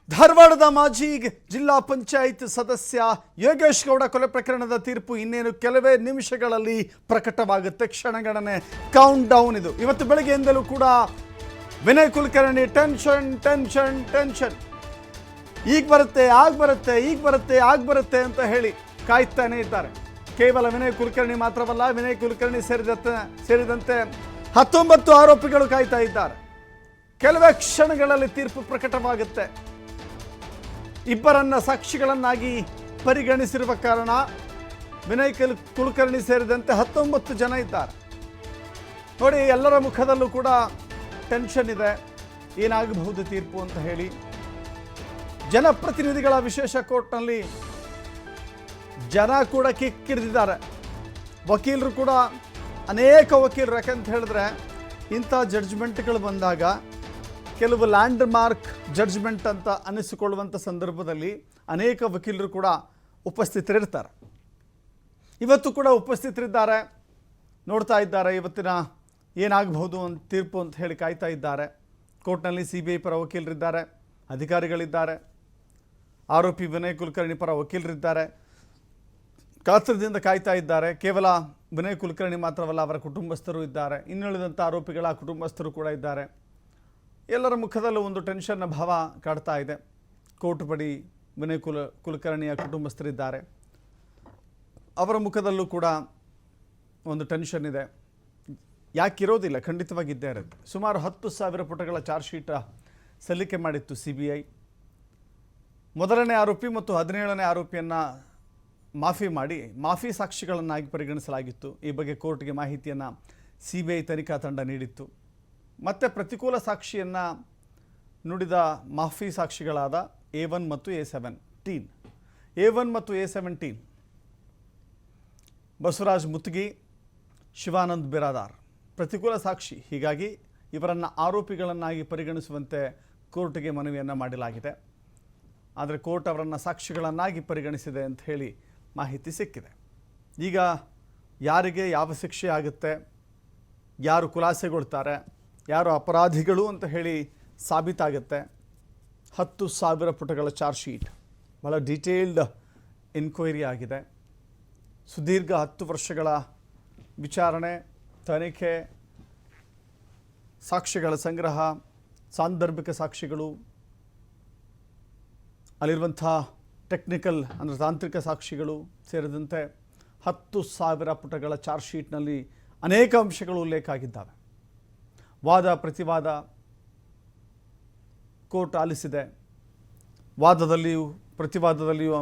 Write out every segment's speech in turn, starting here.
ಧಾರವಾಡದ ಮಾಜಿ ಜಿಲ್ಲಾ ಪಂಚಾಯತ್ ಸದಸ್ಯ ಯೋಗೇಶ್ ಗೌಡ ಕೊಲೆ ಪ್ರಕರಣದ ತೀರ್ಪು ಇನ್ನೇನು ಕೆಲವೇ ನಿಮಿಷಗಳಲ್ಲಿ ಪ್ರಕಟವಾಗುತ್ತೆ. ಕ್ಷಣಗಣನೆ ಕೌಂಟ್ ಡೌನ್ ಇದು. ಇವತ್ತು ಬೆಳಗ್ಗೆಯಿಂದಲೂ ಕೂಡ Vinay Kulkarni tension tension tension, ಈಗ ಬರುತ್ತೆ ಆಗ ಬರುತ್ತೆ ಈಗ ಬರುತ್ತೆ ಆಗ ಬರುತ್ತೆ ಅಂತ ಹೇಳಿ ಕಾಯ್ತಾನೆ ಇದ್ದಾರೆ. ಕೇವಲ ವಿನಯ್ ಕುಲಕರ್ಣಿ ಮಾತ್ರವಲ್ಲ, ವಿನಯ್ ಕುಲಕರ್ಣಿ ಸೇರಿದಂತೆ 19 ಆರೋಪಿಗಳು ಕಾಯ್ತಾ ಇದ್ದಾರೆ. ಕೆಲವೇ ಕ್ಷಣಗಳಲ್ಲಿ ತೀರ್ಪು ಪ್ರಕಟವಾಗುತ್ತೆ. ಇಬ್ಬರನ್ನ ಸಾಕ್ಷಿಗಳನ್ನಾಗಿ ಪರಿಗಣಿಸಿರುವ ಕಾರಣ ವಿನಯ್ ಕುಲಕರ್ಣಿ ಸೇರಿದಂತೆ 19 ಜನ ಇದ್ದಾರೆ. ನೋಡಿ, ಎಲ್ಲರ ಮುಖದಲ್ಲೂ ಕೂಡ ಟೆನ್ಷನ್ ಇದೆ, ಏನಾಗಬಹುದು ತೀರ್ಪು ಅಂತ ಹೇಳಿ. ಜನಪ್ರತಿನಿಧಿಗಳ ವಿಶೇಷ ಕೋರ್ಟ್ನಲ್ಲಿ ಜನ ಕೂಡ ಕಿಕ್ಕಿರಿದಿದ್ದಾರೆ. ವಕೀಲರು ಕೂಡ, ಅನೇಕ ವಕೀಲರು, ಯಾಕಂತ ಹೇಳಿದ್ರೆ ಇಂಥ ಜಡ್ಜ್ಮೆಂಟ್ಗಳು ಬಂದಾಗ ಕೆಲವು ಲ್ಯಾಂಡ್ ಮಾರ್ಕ್ ಜಡ್ಜ್ಮೆಂಟ್ ಅಂತ ಅನ್ನಿಸಿಕೊಳ್ಳುವಂಥ ಸಂದರ್ಭದಲ್ಲಿ ಅನೇಕ ವಕೀಲರು ಕೂಡ ಉಪಸ್ಥಿತರಿರ್ತಾರೆ. ಇವತ್ತು ಕೂಡ ಉಪಸ್ಥಿತರಿದ್ದಾರೆ, ನೋಡ್ತಾ ಇದ್ದಾರೆ ಇವತ್ತಿನ ಏನಾಗಬಹುದು ಅಂತ ತೀರ್ಪು ಅಂತ ಹೇಳಿ ಕಾಯ್ತಾ ಇದ್ದಾರೆ. ಕೋರ್ಟ್ನಲ್ಲಿ CBI ಪರ ವಕೀಲರಿದ್ದಾರೆ, ಅಧಿಕಾರಿಗಳಿದ್ದಾರೆ, ಆರೋಪಿ ವಿನಯ್ ಕುಲಕರ್ಣಿ ಪರ ವಕೀಲರಿದ್ದಾರೆ. ಕಾತರದಿಂದ ಕಾಯ್ತಾ ಇದ್ದಾರೆ. ಕೇವಲ ವಿನಯ್ ಕುಲಕರ್ಣಿ ಮಾತ್ರವಲ್ಲ, ಅವರ ಕುಟುಂಬಸ್ಥರು ಇದ್ದಾರೆ, ಇನ್ನುಳಿದಂಥ ಆರೋಪಿಗಳ ಕುಟುಂಬಸ್ಥರು ಕೂಡ ಇದ್ದಾರೆ. ಎಲ್ಲರ ಮುಖದಲ್ಲೂ ಒಂದು ಟೆನ್ಷನ್ನ ಭಾವ ಕಾಡ್ತಾ ಇದೆ. ಕೋರ್ಟ್ ಬಳಿ ವಿನಯ್ ಕುಲಕರ್ಣಿಯ ಕುಟುಂಬಸ್ಥರಿದ್ದಾರೆ, ಅವರ ಮುಖದಲ್ಲೂ ಕೂಡ ಒಂದು ಟೆನ್ಷನ್ ಇದೆ. ಯಾಕಿರೋದಿಲ್ಲ, ಖಂಡಿತವಾಗಿದ್ದೇ ಇರುತ್ತೆ. ಸುಮಾರು 10,000 ಪುಟಗಳ ಚಾರ್ಜ್ ಶೀಟ್ ಸಲ್ಲಿಕೆ ಮಾಡಿತ್ತು CBI. ಮೊದಲನೇ ಆರೋಪಿ ಮತ್ತು 17ನೇ ಆರೋಪಿಯನ್ನು ಮಾಫಿ ಸಾಕ್ಷಿಗಳನ್ನಾಗಿ ಪರಿಗಣಿಸಲಾಗಿತ್ತು. ಈ ಬಗ್ಗೆ ಕೋರ್ಟ್ಗೆ ಮಾಹಿತಿಯನ್ನು CBI ತನಿಖಾ ತಂಡ ನೀಡಿತ್ತು. ಮತ್ತು ಪ್ರತಿಕೂಲ ಸಾಕ್ಷಿಯನ್ನು ನುಡಿದ ಮಾಫಿ ಸಾಕ್ಷಿಗಳಾದ A1 ಮತ್ತು A17 ಬಸವರಾಜ್ ಮುತ್ಗಿ, ಶಿವಾನಂದ್ ಬಿರಾದಾರ್ ಪ್ರತಿಕೂಲ ಸಾಕ್ಷಿ. ಹೀಗಾಗಿ ಇವರನ್ನು ಆರೋಪಿಗಳನ್ನಾಗಿ ಪರಿಗಣಿಸುವಂತೆ ಕೋರ್ಟ್ಗೆ ಮನವಿಯನ್ನು ಮಾಡಲಾಗಿದೆ. ಆದರೆ ಕೋರ್ಟ್ ಅವರನ್ನು ಸಾಕ್ಷಿಗಳನ್ನಾಗಿ ಪರಿಗಣಿಸಿದೆ ಅಂತ ಹೇಳಿ ಮಾಹಿತಿ ಸಿಕ್ಕಿದೆ. ಈಗ ಯಾರಿಗೆ ಯಾವ ಶಿಕ್ಷೆ ಆಗುತ್ತೆ, ಯಾರು ಖುಲಾಸೆಗೊಳ್ತಾರೆ, ಯಾರು ಅಪರಾಧಿಗಳು ಅಂತ ಹೇಳಿ ಸಾಬೀತಾಗುತ್ತೆ. 10,000 ಪುಟಗಳ ಚಾರ್ಜ್ ಶೀಟ್, ಭಾಳ ಡೀಟೇಲ್ಡ್ ಎನ್ಕ್ವೈರಿ ಆಗಿದೆ. ಸುದೀರ್ಘ 10 ವರ್ಷಗಳ ವಿಚಾರಣೆ, ತನಿಖೆ, ಸಾಕ್ಷ್ಯಗಳ ಸಂಗ್ರಹ, ಸಾಂದರ್ಭಿಕ ಸಾಕ್ಷಿಗಳು, ಅಲ್ಲಿರುವಂಥ ಟೆಕ್ನಿಕಲ್ ಅಂದರೆ ತಾಂತ್ರಿಕ ಸಾಕ್ಷಿಗಳು ಸೇರಿದಂತೆ 10,000 ಪುಟಗಳ ಚಾರ್ಜ್ ಶೀಟ್ನಲ್ಲಿ ಅನೇಕ ಅಂಶಗಳು ಉಲ್ಲೇಖ ಆಗಿದ್ದಾವೆ. ವಾದ ಪ್ರತಿವಾದ ಕೋರ್ಟ್ ಆಲಿಸಿದೆ. ವಾದದಲ್ಲಿಯೂ ಪ್ರತಿವಾದದಲ್ಲಿಯೂ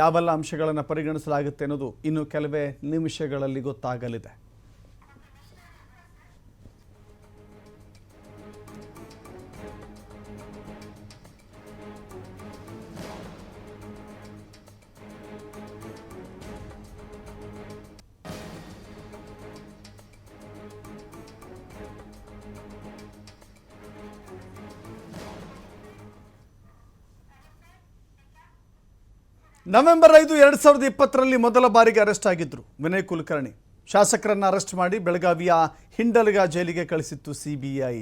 ಯಾವೆಲ್ಲ ಅಂಶಗಳನ್ನು ಪರಿಗಣಿಸಲಾಗುತ್ತೆ ಅನ್ನೋದು ಇನ್ನು ಕೆಲವೇ ನಿಮಿಷಗಳಲ್ಲಿ ಗೊತ್ತಾಗಲಿದೆ. ನವೆಂಬರ್ 5, 2020ರಲ್ಲಿ ಮೊದಲ ಬಾರಿಗೆ ಅರೆಸ್ಟ್ ಆಗಿದ್ದರು ವಿನಯ್ ಕುಲಕರ್ಣಿ. ಶಾಸಕರನ್ನು ಅರೆಸ್ಟ್ ಮಾಡಿ ಬೆಳಗಾವಿಯ ಹಿಂಡಲಗ ಜೈಲಿಗೆ ಕಳಿಸಿತ್ತು CBI.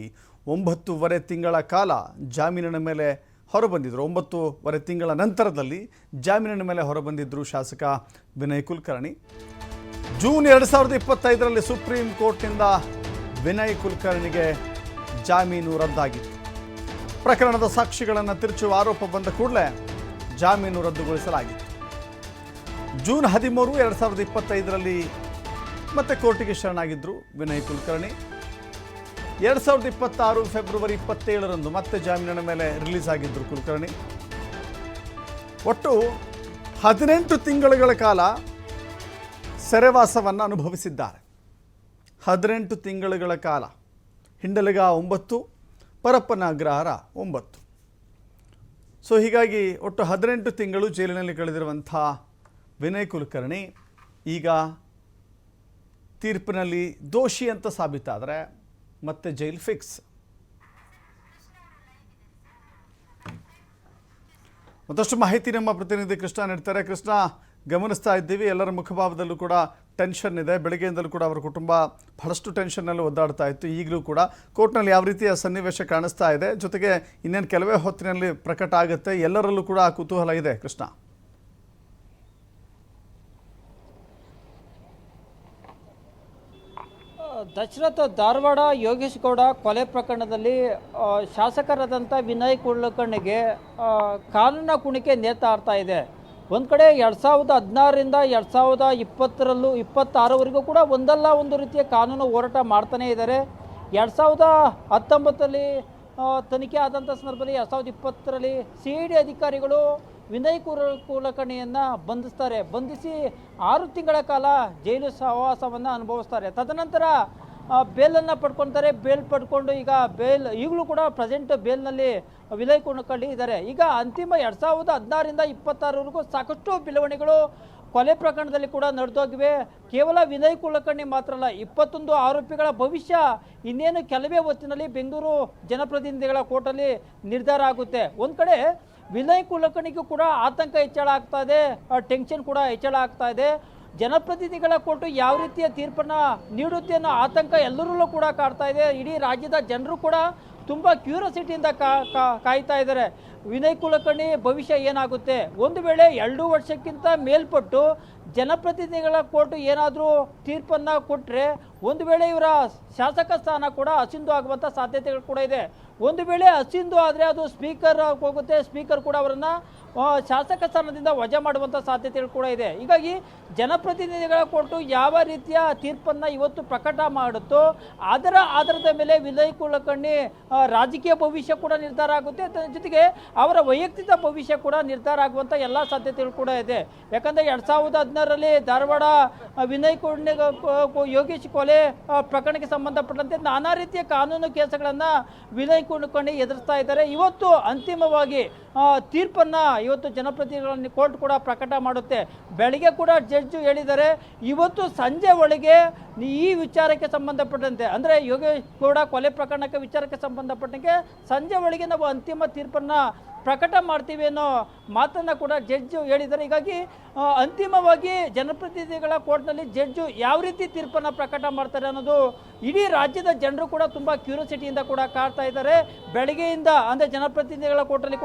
9.5 ತಿಂಗಳ ಕಾಲ ಜಾಮೀನಿನ ಮೇಲೆ ಹೊರಬಂದಿದ್ದರು. 9.5 ತಿಂಗಳ ನಂತರದಲ್ಲಿ ಜಾಮೀನಿನ ಮೇಲೆ ಹೊರಬಂದಿದ್ದರು ಶಾಸಕ ವಿನಯ್ ಕುಲಕರ್ಣಿ. ಜೂನ್ 2025ರಲ್ಲಿ ಸುಪ್ರೀಂ ಕೋರ್ಟ್ನಿಂದ ವಿನಯ್ ಕುಲಕರ್ಣಿಗೆ ಜಾಮೀನು ರದ್ದಾಗಿತ್ತು. ಪ್ರಕರಣದ ಸಾಕ್ಷಿಗಳನ್ನು ತಿರುಚುವ ಆರೋಪ ಬಂದ ಕೂಡಲೇ ಜಾಮೀನು ರದ್ದುಗೊಳಿಸಲಾಗಿತ್ತು. ಜೂನ್ 13, 2025ರಲ್ಲಿ ಮತ್ತೆ ಕೋರ್ಟಿಗೆ ಶರಣಾಗಿದ್ದರು ವಿನಯ್ ಕುಲಕರ್ಣಿ. 2026 ಫೆಬ್ರವರಿ 27ರಂದು ಮತ್ತೆ ಜಾಮೀನಿನ ಮೇಲೆ ರಿಲೀಸ್ ಆಗಿದ್ದರು ಕುಲಕರ್ಣಿ. ಒಟ್ಟು 18 ತಿಂಗಳುಗಳ ಕಾಲ ಸೆರೆವಾಸವನ್ನು ಅನುಭವಿಸಿದ್ದಾರೆ. 18 ತಿಂಗಳುಗಳ ಕಾಲ. ಹಿಂಡಲಗ 9, ಪರಪ್ಪನ ಅಗ್ರಹಾರ 9. ಸೊ ಹೀಗಾಗಿ ಒಟ್ಟು 18 ತಿಂಗಳು ಜೈಲಿನಲ್ಲಿ ಕಳೆದಿರುವಂಥ ವಿನಯ್ ಕುಲಕರ್ಣಿ ಈಗ ತೀರ್ಪಿನಲ್ಲಿ ದೋಷಿ ಅಂತ ಸಾಬೀತಾದರೆ ಮತ್ತೆ ಜೈಲು ಫಿಕ್ಸ್. ಮತ್ತಷ್ಟು ಮಾಹಿತಿ ನಮ್ಮ ಪ್ರತಿನಿಧಿ ಕೃಷ್ಣ ನೀಡ್ತಾರೆ. ಕೃಷ್ಣ, ಗಮನಿಸ್ತಾ ಇದ್ದೀವಿ. ಎಲ್ಲರ ಮುಖಭಾವದಲ್ಲೂ ಕೂಡ ಟೆನ್ಷನ್ ಇದೆ. ಬೆಳಗ್ಗೆಯಿಂದಲೂ ಕೂಡ ಅವರ ಕುಟುಂಬ ಬಹಳಷ್ಟು ಟೆನ್ಷನ್ನಲ್ಲಿ ಒದ್ದಾಡ್ತಾ ಇತ್ತು. ಈಗಲೂ ಕೂಡ ಕೋರ್ಟ್ನಲ್ಲಿ ಯಾವ ರೀತಿಯ ಸನ್ನಿವೇಶ ಕಾಣಿಸ್ತಾ ಇದೆ, ಜೊತೆಗೆ ಇನ್ನೇನು ಕೆಲವೇ ಹೊತ್ತಿನಲ್ಲಿ ಪ್ರಕಟ ಆಗುತ್ತೆ. ಎಲ್ಲರಲ್ಲೂ ಕೂಡ ಕುತೂಹಲ ಇದೆ. ಕೃಷ್ಣ, ದಶರಥ, ಧಾರವಾಡ ಯೋಗೇಶ್ ಗೌಡ ಕೊಲೆ ಪ್ರಕರಣದಲ್ಲಿ ಶಾಸಕರಾದಂಥ ವಿನಯ್ ಕುಲಕರ್ಣಿಗೆ ಕಾನೂನಿನ ಕುಣಿಕೆ ನೇತಾಡ್ತಾ ಇದೆ. ಒಂದು ಕಡೆ 2016ರಿಂದ 2026ವರೆಗೂ ಕೂಡ ಒಂದಲ್ಲ ಒಂದು ರೀತಿಯ ಕಾನೂನು ಹೋರಾಟ ಮಾಡ್ತಾನೇ ಇದ್ದಾರೆ. 2019ರಲ್ಲಿ ತನಿಖೆ ಆದಂಥ ಸಂದರ್ಭದಲ್ಲಿ 2020ರಲ್ಲಿ CID ಅಧಿಕಾರಿಗಳು ವಿನಯ್ ಕುಲಕರ್ಣಿಯನ್ನು ಬಂಧಿಸಿ 6 ತಿಂಗಳ ಕಾಲ ಜೈಲು ಸಹವಾಸವನ್ನು ಅನುಭವಿಸ್ತಾರೆ. ತದನಂತರ ಬೇಲನ್ನು ಪಡ್ಕೊಳ್ತಾರೆ. ಬೇಲ್ ಪಡ್ಕೊಂಡು ಈಗಲೂ ಕೂಡ ಪ್ರೆಸೆಂಟ್ ಬೇಲ್ನಲ್ಲಿ ವಿನಯ್ ಕುಲಕರ್ಣಿ ಇದ್ದಾರೆ. ಈಗ ಅಂತಿಮ 2016ರಿಂದ 2026ವರೆಗೂ ಸಾಕಷ್ಟು ಬೆಳವಣಿಗೆಗಳು ಕೊಲೆ ಪ್ರಕರಣದಲ್ಲಿ ಕೂಡ ನಡೆದೋಗಿವೆ. ಕೇವಲ ವಿನಯ್ ಕುಲಕರ್ಣಿ ಮಾತ್ರ ಅಲ್ಲ, 21 ಆರೋಪಿಗಳ ಭವಿಷ್ಯ ಇನ್ನೇನು ಕೆಲವೇ ಹೊತ್ತಿನಲ್ಲಿ ಬೆಂಗಳೂರು ಜನಪ್ರತಿನಿಧಿಗಳ ಕೋರ್ಟಲ್ಲಿ ನಿರ್ಧಾರ ಆಗುತ್ತೆ. ಒಂದು ಕಡೆ ವಿನಯ್ ಕುಲಕರ್ಣಿಗೂ ಕೂಡ ಆತಂಕ ಹೆಚ್ಚಳ ಆಗ್ತಾ ಇದೆ, ಟೆನ್ಷನ್ ಕೂಡ ಹೆಚ್ಚಳ ಆಗ್ತಾ ಇದೆ. ಜನಪ್ರತಿನಿಧಿಗಳ ಕೋರ್ಟು ಯಾವ ರೀತಿಯ ತೀರ್ಪನ್ನು ನೀಡುತ್ತೆ ಅನ್ನೋ ಆತಂಕ ಎಲ್ಲರಲ್ಲೂ ಕೂಡ ಕಾಡ್ತಾ ಇದೆ. ಇಡೀ ರಾಜ್ಯದ ಜನರು ಕೂಡ ತುಂಬ ಕ್ಯೂರಿಯಾಸಿಟಿಯಿಂದ ಕಾಯ್ತಾ ಇದ್ದಾರೆ. ವಿನಯ್ ಕುಲಕರ್ಣಿ ಭವಿಷ್ಯ ಏನಾಗುತ್ತೆ, ಒಂದು ವೇಳೆ 2 ವರ್ಷಕ್ಕಿಂತ ಮೇಲ್ಪಟ್ಟು ಜನಪ್ರತಿನಿಧಿಗಳ ಕೋರ್ಟು ಏನಾದರೂ ತೀರ್ಪನ್ನು ಕೊಟ್ಟರೆ ಒಂದು ವೇಳೆ ಇವರ ಶಾಸಕ ಸ್ಥಾನ ಕೂಡ ಅಸಿಂಧು ಆಗುವಂಥ ಸಾಧ್ಯತೆಗಳು ಕೂಡ ಇದೆ. ಒಂದು ವೇಳೆ ಅಸಿಂಧು ಆದರೆ ಅದು ಸ್ಪೀಕರ್ ಹೋಗುತ್ತೆ. ಸ್ಪೀಕರ್ ಕೂಡ ಅವರನ್ನು ಶಾಸಕ ಸ್ಥಾನದಿಂದ ವಜಾ ಮಾಡುವಂಥ ಸಾಧ್ಯತೆಗಳು ಕೂಡ ಇದೆ. ಹೀಗಾಗಿ ಜನಪ್ರತಿನಿಧಿಗಳ ಕೋರ್ಟು ಯಾವ ರೀತಿಯ ತೀರ್ಪನ್ನು ಇವತ್ತು ಪ್ರಕಟ ಮಾಡುತ್ತೋ ಅದರ ಆಧಾರದ ಮೇಲೆ ವಿನಯ್ ಕುಲಕರ್ಣಿ ರಾಜಕೀಯ ಭವಿಷ್ಯ ಕೂಡ ನಿರ್ಧಾರ ಆಗುತ್ತೆ. ಜೊತೆಗೆ ಅವರ ವೈಯಕ್ತಿಕ ಭವಿಷ್ಯ ಕೂಡ ನಿರ್ಧಾರ ಆಗುವಂಥ ಎಲ್ಲ ಸಾಧ್ಯತೆಗಳು ಕೂಡ ಇದೆ. ಯಾಕಂದರೆ 2016ರಲ್ಲಿ ಧಾರವಾಡ ವಿನಯ್ ಯೋಗೇಶ್ ಕೊಲೆ ಪ್ರಕರಣಕ್ಕೆ ಸಂಬಂಧಪಟ್ಟಂತೆ ನಾನಾ ರೀತಿಯ ಕಾನೂನು ಕೇಸುಗಳನ್ನು ವಿನಯ್ ಕುಲಕರ್ಣಿ ಎದುರಿಸ್ತಾ ಇದ್ದಾರೆ. ಇವತ್ತು ಅಂತಿಮವಾಗಿ ತೀರ್ಪನ್ನು ಇವತ್ತು ಜನಪ್ರತಿನಿಧಿಗಳ ಕೋರ್ಟ್ ಕೂಡ ಪ್ರಕಟ ಮಾಡುತ್ತೆ. ಬೆಳಗ್ಗೆ ಕೂಡ ಜಡ್ಜ್ ಹೇಳಿದ್ದಾರೆ, ಇವತ್ತು ಸಂಜೆ ಒಳಗೆ ಈ ವಿಚಾರಕ್ಕೆ ಸಂಬಂಧಪಟ್ಟಂತೆ, ಅಂದರೆ ಯೋಗೇಶ್ ಗೌಡ ಕೊಲೆ ಪ್ರಕರಣಕ್ಕೆ ವಿಚಾರಕ್ಕೆ ಸಂಬಂಧಪಟ್ಟಂತೆ ಸಂಜೆ ಒಳಗೆ ನಾವು ಅಂತಿಮ ತೀರ್ಪನ್ನು ಪ್ರಕಟ ಮಾಡ್ತೀವಿ ಅನ್ನೋ ಮಾತನ್ನು ಕೂಡ ಜಡ್ಜ್ ಹೇಳಿದ್ದಾರೆ. ಹೀಗಾಗಿ ಅಂತಿಮವಾಗಿ ಜನಪ್ರತಿನಿಧಿಗಳ ಕೋರ್ಟ್ನಲ್ಲಿ ಜಡ್ಜು ಯಾವ ರೀತಿ ತೀರ್ಪನ್ನು ಪ್ರಕಟ ಮಾಡ್ತಾರೆ ಅನ್ನೋದು ಇಡೀ ರಾಜ್ಯದ ಜನರು ಕೂಡ ತುಂಬ ಕ್ಯೂರಿಯಾಸಿಟಿಯಿಂದ ಕೂಡ ಕಾಡ್ತಾ ಇದ್ದಾರೆ. ಬೆಳಗ್ಗೆಯಿಂದ ಅಂದರೆ ಜನಪ್ರತಿನಿಧಿಗಳ ಕೋರ್ಟಲ್ಲಿ